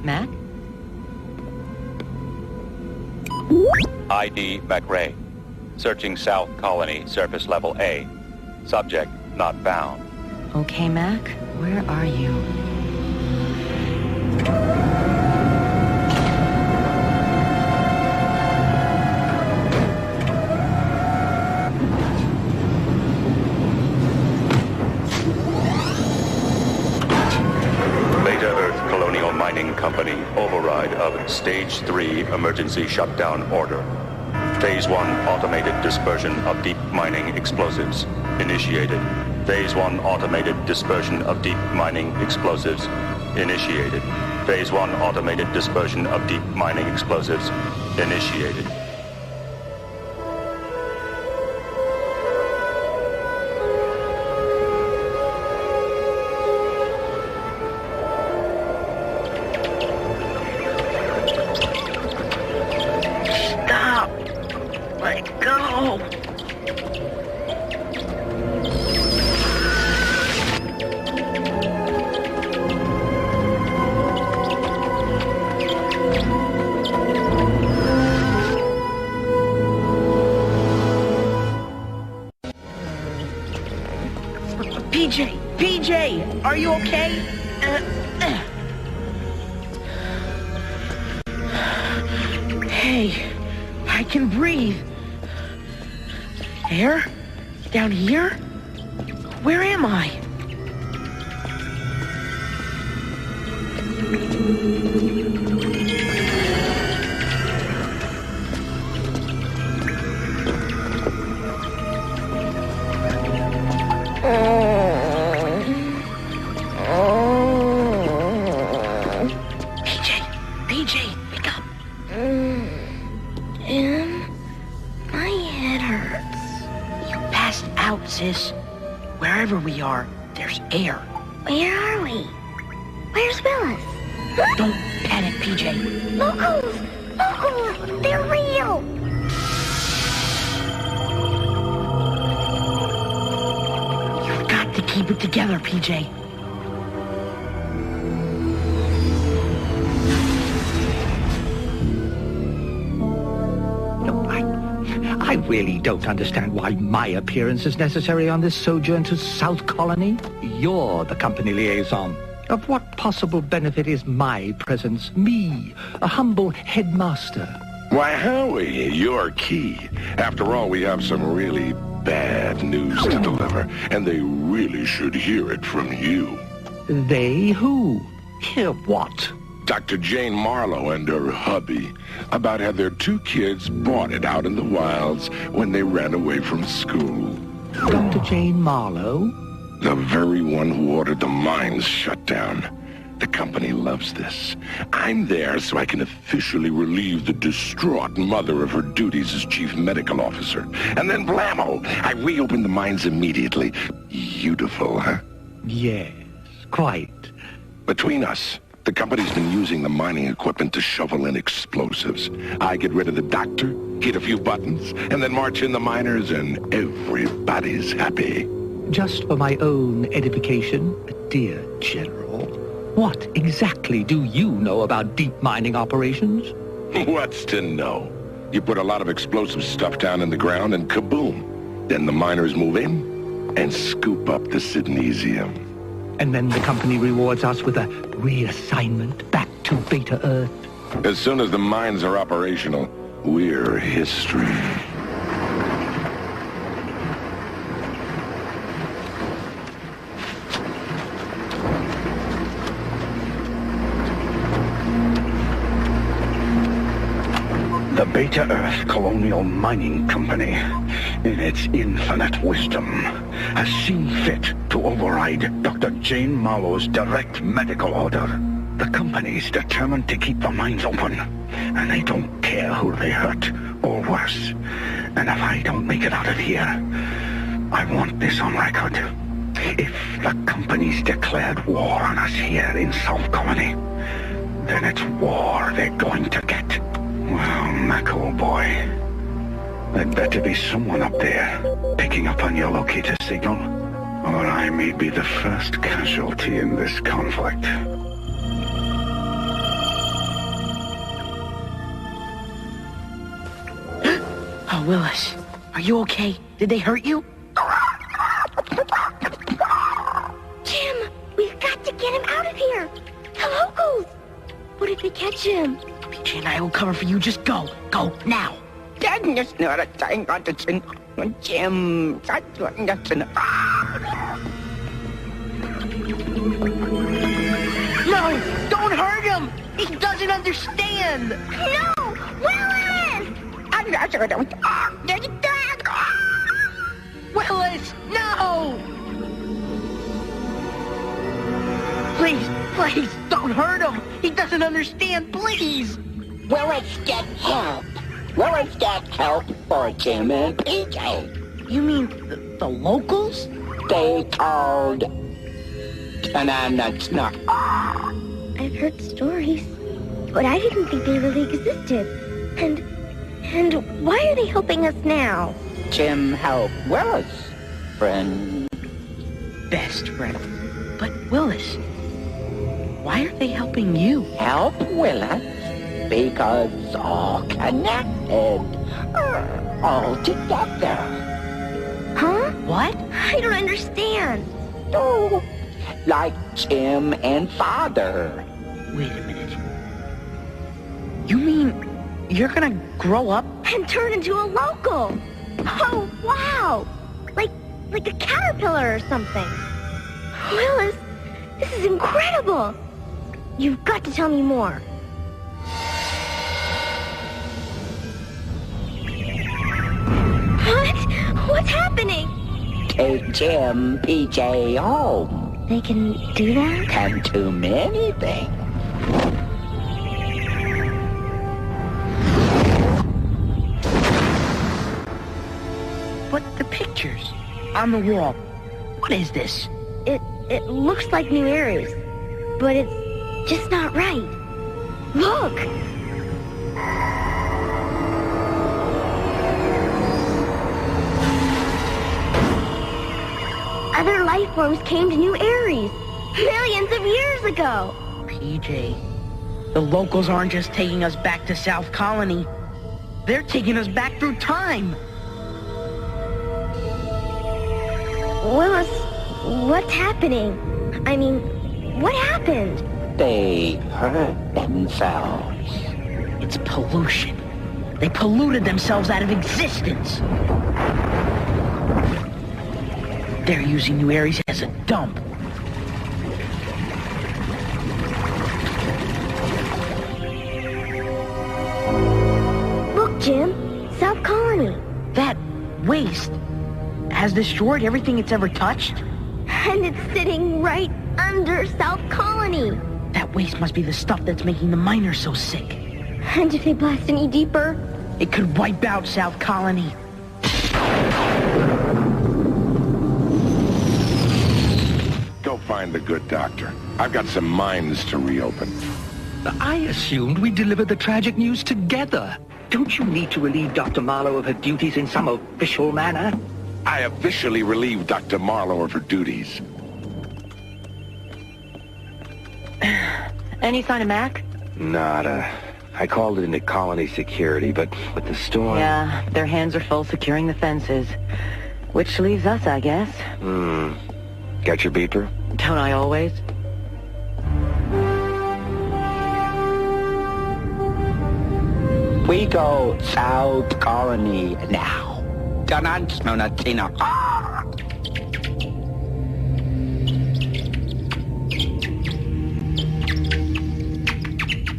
Mac? ID McRae. Searching South Colony, surface level A. Subject not found. Okay, Mac. Where are you? Company override of Stage 3 emergency shutdown order. Phase 1 automated dispersion of deep mining explosives initiated. Phase 1 automated dispersion of deep mining explosives initiated. Phase 1 automated dispersion of deep mining explosives initiated. PJ, are you okay? Hey, I can breathe. Air? Down here? Where am I? PJ, wake up. My head hurts. You passed out, sis. Wherever we are, there's air. Where are we? Where's Willis? Don't panic, PJ. Locals! Locals! They're real! You've got to keep it together, PJ. I really don't understand why my appearance is necessary on this sojourn to South Colony. You're the company liaison. Of what possible benefit is my presence? Me, a humble headmaster. Why, Howie, you're key. After all, we have some really bad news to deliver, and they really should hear it from you. They who? Hear what? Dr. Jane Marlowe and her hubby about had their 2 kids boarded out in the wilds when they ran away from school. Dr. Jane Marlowe? The very one who ordered the mines shut down. The company loves this. I'm there so I can officially relieve the distraught mother of her duties as chief medical officer. And then blammo! I reopened the mines immediately. Beautiful, huh? Yes, quite. Between us, the company's been using the mining equipment to shovel in explosives. I get rid of the doctor, hit a few buttons, and then march in the miners, and everybody's happy. Just for my own edification, dear General, what exactly do you know about deep mining operations? What's to know? You put a lot of explosive stuff down in the ground and kaboom. Then the miners move in and scoop up the Sidnesium. And then the company rewards us with a reassignment back to Beta Earth. As soon as the mines are operational, we're history. The Beta Earth Colonial Mining Company, in its infinite wisdom, has seen fit to override Dr. Jane Marlowe's direct medical order. The company's determined to keep the mines open, and they don't care who they hurt, or worse. And if I don't make it out of here, I want this on record. If the company's declared war on us here in South Colony, then it's war they're going to get. Well, Mac, old boy, there'd better be someone up there picking up on your locator signal, or I may be the first casualty in this conflict. Oh, Willis, are you okay? Did they hurt you? Jim, we've got to get him out of here. The locals. What if they catch him? PJ and I will cover for you. Just go. Go, now. That's not a thing. Jim, that's an... No! Don't hurt him! He doesn't understand! No! Willis! Willis, no! Please, don't hurt him! He doesn't understand, please! Willis, get help! Willis, get help for Jim and PJ! You mean the locals? They told... That's not... I've heard stories, but I didn't think they really existed. And why are they helping us now? Jim help Willis, friend. Best friend. But Willis, why are they helping you? Help Willis? Because all connected. All together. Huh? What? I don't understand. Oh, like Jim and Father. Wait a minute. You mean you're gonna grow up? And turn into a local. Oh, wow. Like a caterpillar or something. Willis, this is incredible. You've got to tell me more. What? What's happening? Take Jim, PJ home. They can do that? Can do many things. But the pictures on the wall, what is this? It looks like New Aries, but it's just not right. Look! Other life forms came to New Aries millions of years ago. PJ, the locals aren't just taking us back to South Colony. They're taking us back through time. Willis, what's happening? I mean, what happened? They hurt themselves. It's pollution. They polluted themselves out of existence. They're using New Ares as a dump. Look, Jim. South Colony. That waste has destroyed everything it's ever touched. And it's sitting right under South Colony. That waste must be the stuff that's making the miners so sick. And if they blast any deeper? It could wipe out South Colony. Go find the good doctor. I've got some mines to reopen. I assumed we delivered the tragic news together. Don't you need to relieve Dr. Marlowe of her duties in some official manner? I officially relieved Dr. Marlowe of her duties. Any sign of Mac? Nada. I called it into colony security, but with the storm... Yeah, their hands are full securing the fences. Which leaves us, I guess. Got your beeper? Don't I always? We go South Colony now.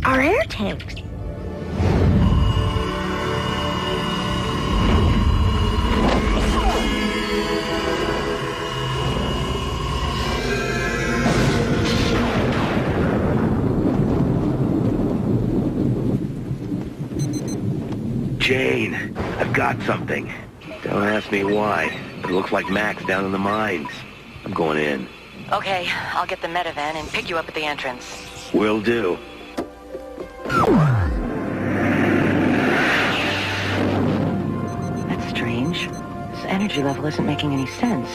Our air tanks. Jane, I've got something. Don't ask me why, but it looks like Mac's down in the mines. I'm going in. Okay, I'll get the metavan and pick you up at the entrance. Will do. That's strange. This energy level isn't making any sense.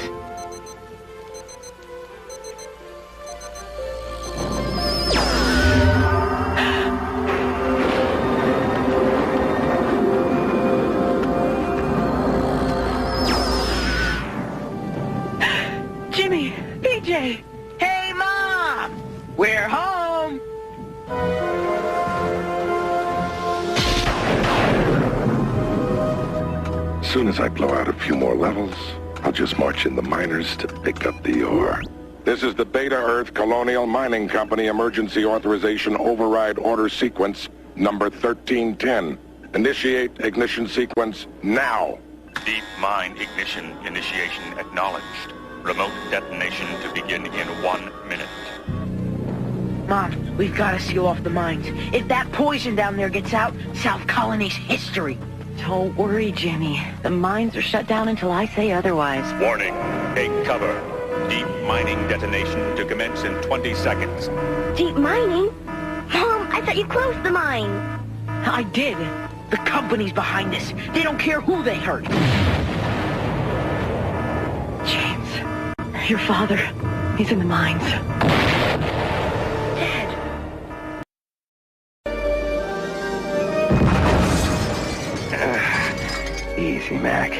Jimmy! PJ! Hey, Mom! We're home! As soon as I blow out a few more levels, I'll just march in the miners to pick up the ore. This is the Beta Earth Colonial Mining Company Emergency Authorization Override Order Sequence number 1310. Initiate ignition sequence now. Deep mine ignition initiation acknowledged. Remote detonation to begin in 1 minute. Mom, we've got to seal off the mines. If that poison down there gets out, South Colony's history. Don't worry, Jimmy. The mines are shut down until I say otherwise. Warning. Take cover. Deep mining detonation to commence in 20 seconds. Deep mining? Mom, I thought you closed the mine. I did. The company's behind this. They don't care who they hurt. James, your father, he's in the mines. Easy, Mac.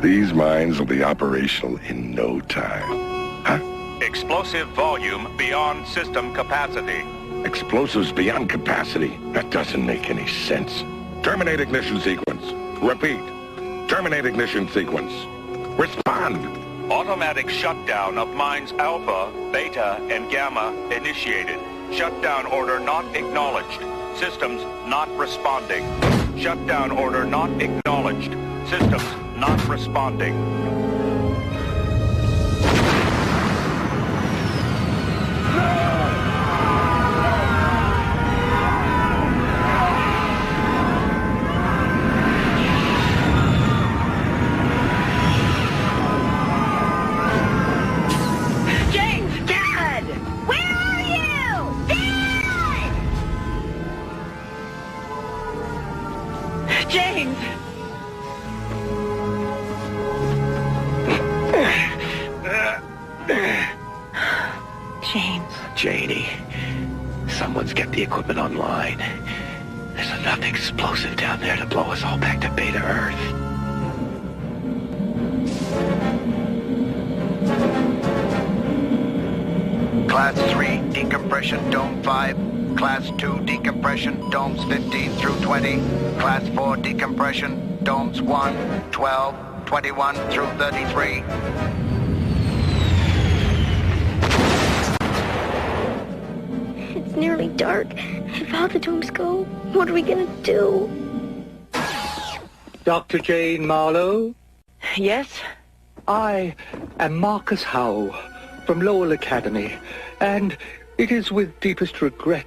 These mines will be operational in no time. Huh? Explosive volume beyond system capacity. Explosives beyond capacity? That doesn't make any sense. Terminate ignition sequence. Repeat. Terminate ignition sequence. Respond. Automatic shutdown of mines Alpha, Beta, and Gamma initiated. Shutdown order not acknowledged. Systems not responding. Shutdown order not acknowledged. Systems not responding. Janie, someone's kept the equipment online. There's enough explosive down there to blow us all back to Beta Earth. Class 3, decompression, dome 5. Class 2, decompression, domes 15 through 20. Class 4, decompression, domes 1, 12, 21 through 33. It's nearly dark. If all the domes go, what are we gonna do? Dr. Jane Marlowe? Yes? I am Marcus Howe from Lowell Academy, and it is with deepest regret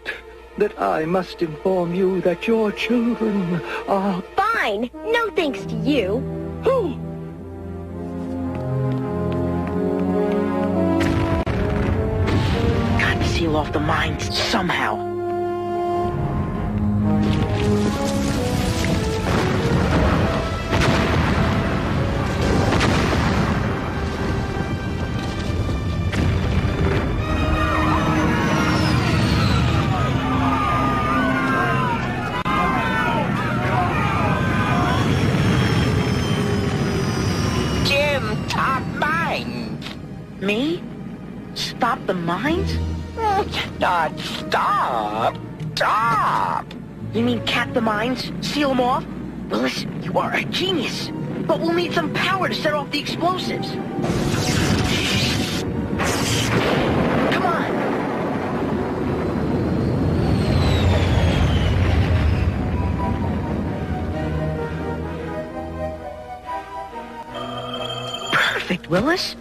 that I must inform you that your children are... Fine. No thanks to you. Who? Gotta seal off the mines somehow. Me? Stop the mines? Not stop. Stop. You mean cap the mines? Seal them off? Willis, you are a genius. But we'll need some power to set off the explosives. Come on. Perfect, Willis.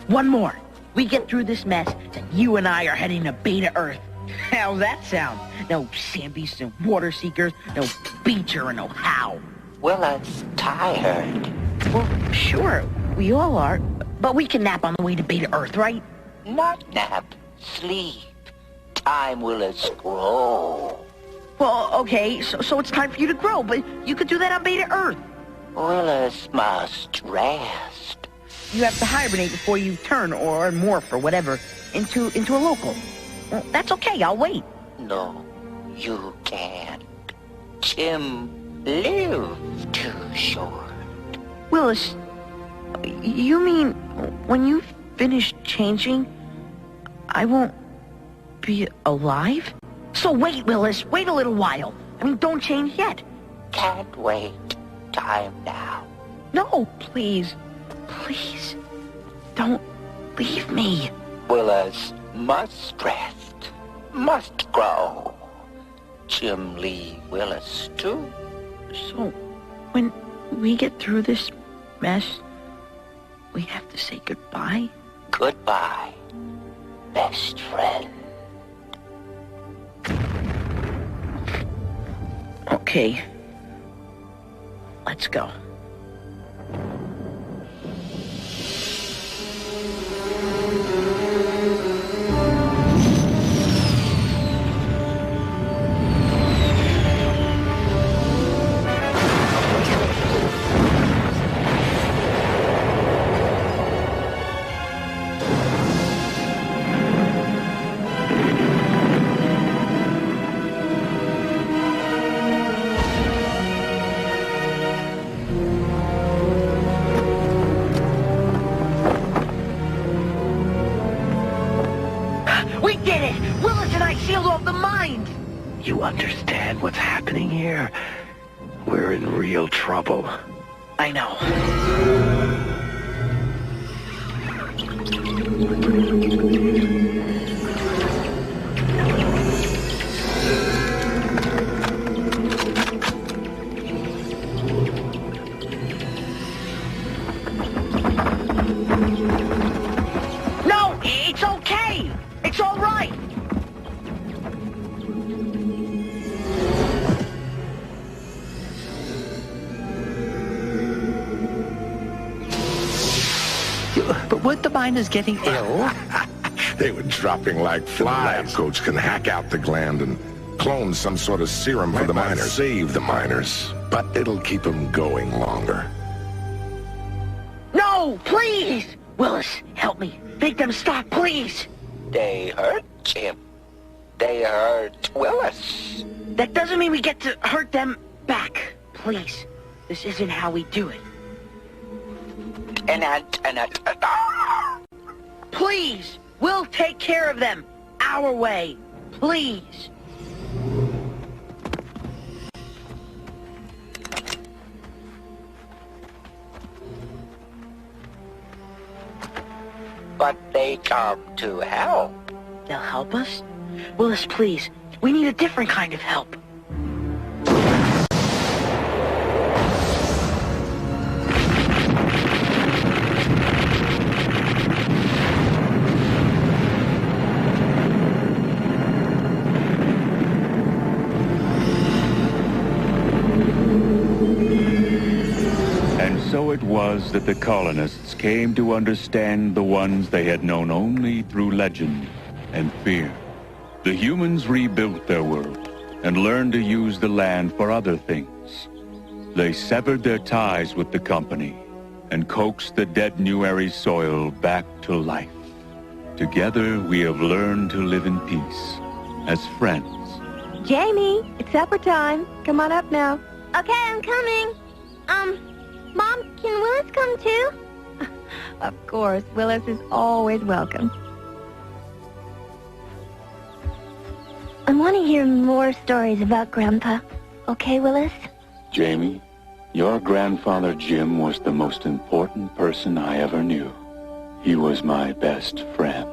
One more. We get through this mess, and you and I are heading to Beta Earth. How's that sound? No sand beasts and water seekers, no Beecher and no Howe. Willis, tired. Well, sure, we all are. But we can nap on the way to Beta Earth, right? Not nap. Sleep. Time, Willis, grow. Well, okay, so it's time for you to grow, but you could do that on Beta Earth. Willis must rest. You have to hibernate before you turn or morph or whatever into a local. Well, that's okay, I'll wait. No, you can't. Jim lived too short. Willis, you mean when you finish changing, I won't be alive? So wait, Willis, wait a little while. I mean, don't change yet. Can't wait. Time now. No, please. Please, don't leave me. Willis must rest, must grow. Jim Lee Willis, too. So, when we get through this mess, we have to say goodbye? Goodbye, best friend. Okay. Let's go. You understand what's happening here? We're in real trouble. I know. No, it's okay. It's all right. But weren't the miners getting ill? They were dropping like flies. The lab coach can hack out the gland and clone some sort of serum for the miners. Save the miners, but it'll keep them going longer. No, please! Willis, help me. Make them stop, please. They hurt Jim. They hurt Willis. That doesn't mean we get to hurt them back. Please. This isn't how we do it. Please! We'll take care of them. Our way. Please. But they come to help. They'll help us? Willis, please. We need a different kind of help. So it was that the colonists came to understand the ones they had known only through legend and fear. The humans rebuilt their world and learned to use the land for other things. They severed their ties with the company and coaxed the dead New Ares soil back to life. Together we have learned to live in peace as friends. Jamie, it's supper time. Come on up now. Okay, I'm coming. Mom, can Willis come too? Of course, Willis is always welcome. I want to hear more stories about Grandpa. Okay, Willis? Jamie, your grandfather Jim was the most important person I ever knew. He was my best friend.